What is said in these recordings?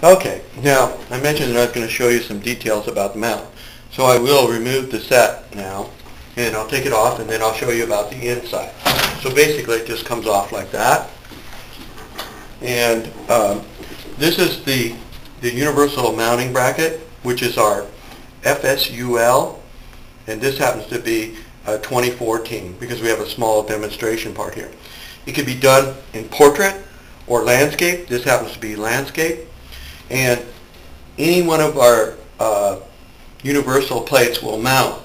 Okay, now I mentioned that I was going to show you some details about the mount. So I will remove the set now, and I'll take it off, and then I'll show you about the inside. So basically it just comes off like that. And this is the universal mounting bracket, which is our FSUL, and this happens to be 2014 because we have a small demonstration part here. It can be done in portrait or landscape. This happens to be landscape. And any one of our universal plates will mount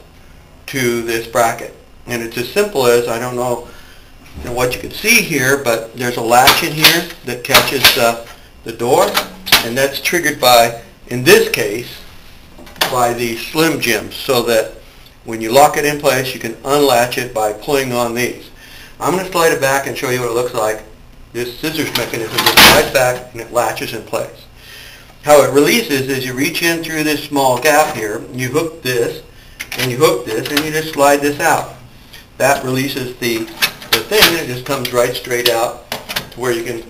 to this bracket. And it's as simple as, I don't know what you can see here, but there's a latch in here that catches the door, and that's triggered by, in this case, by the Slim Jims, so that when you lock it in place, you can unlatch it by pulling on these. I'm going to slide it back and show you what it looks like. This scissors mechanism just slides back and it latches in place. How it releases is you reach in through this small gap here, you hook this, and you hook this, and you just slide this out. That releases the thing, and it just comes right straight out to where you can,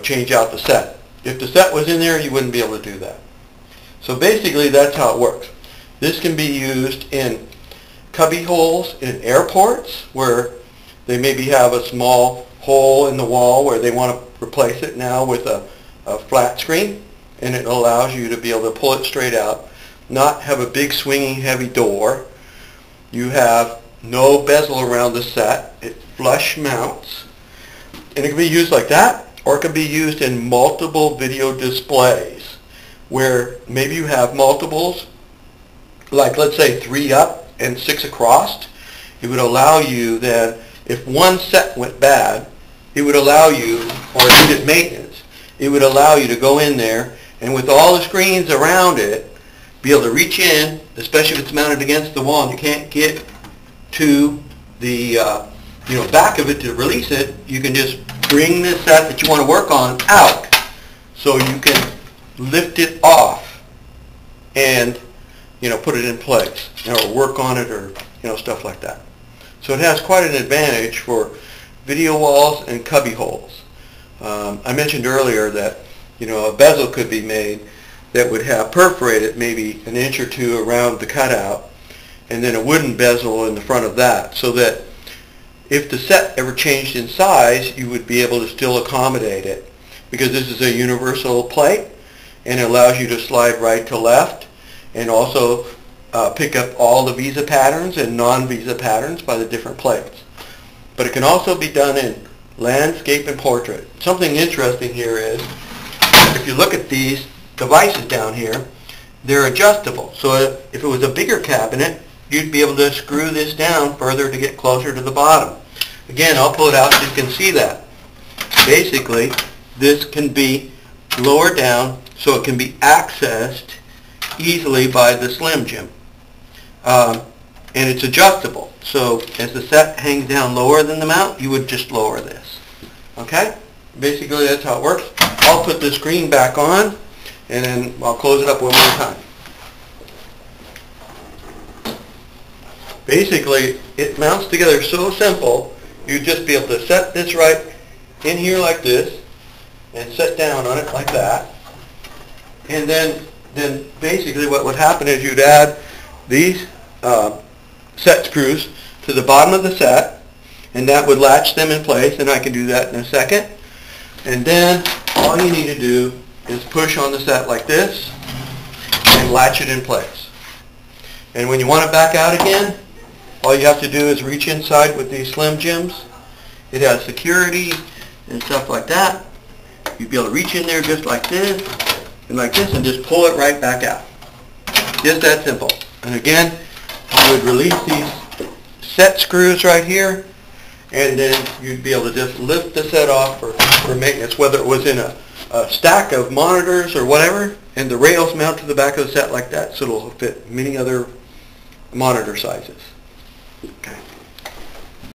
change out the set. If the set was in there, you wouldn't be able to do that. So basically, that's how it works. This can be used in cubby holes in airports where they maybe have a small hole in the wall where they want to replace it now with a flat screen, and it allows you to be able to pull it straight out, not have a big swinging heavy door. You have no bezel around the set. It flush mounts, and it can be used like that, or it can be used in multiple video displays where maybe you have multiples, like let's say 3 up and 6 across. It would allow you then, if one set went bad, it would allow you, or needed maintenance, it would allow you to go in there and with all the screens around it, be able to reach in, especially if it's mounted against the wall and you can't get to the back of it to release it. You can just bring this set that you want to work on out, so you can lift it off and put it in place, or work on it, or stuff like that. So it has quite an advantage for video walls and cubby holes. I mentioned earlier that a bezel could be made that would have perforated maybe 1 inch or 2 around the cutout, and then a wooden bezel in the front of that, so that if the set ever changed in size, you would be able to still accommodate it, because this is a universal plate and it allows you to slide right to left, and also pick up all the visa patterns and non-visa patterns by the different plates. But it can also be done in landscape and portrait. Something interesting here is, if you look at these devices down here, they're adjustable. So if it was a bigger cabinet, you'd be able to screw this down further to get closer to the bottom. Again, I'll pull it out so you can see that. Basically, this can be lowered down so it can be accessed easily by the Slim Jim. And it's adjustable. So as the set hangs down lower than the mount, you would just lower this. Okay? Basically, that's how it works. I'll put the screen back on, and then I'll close it up one more time. Basically, it mounts together so simple. You'd just be able to set this right in here like this, and set down on it like that. And then basically what would happen is you'd add these set screws to the bottom of the set, and that would latch them in place, and I can do that in a second. And then all you need to do is push on the set like this and latch it in place. And when you want it back out again, all you have to do is reach inside with these Slim Jims. It has security and stuff like that. You'd be able to reach in there just like this and just pull it right back out. Just that simple. And again, you would release these set screws right here, and then you'd be able to just lift the set off for maintenance, whether it was in a stack of monitors or whatever, and the rails mount to the back of the set like that, so it'll fit many other monitor sizes. Okay.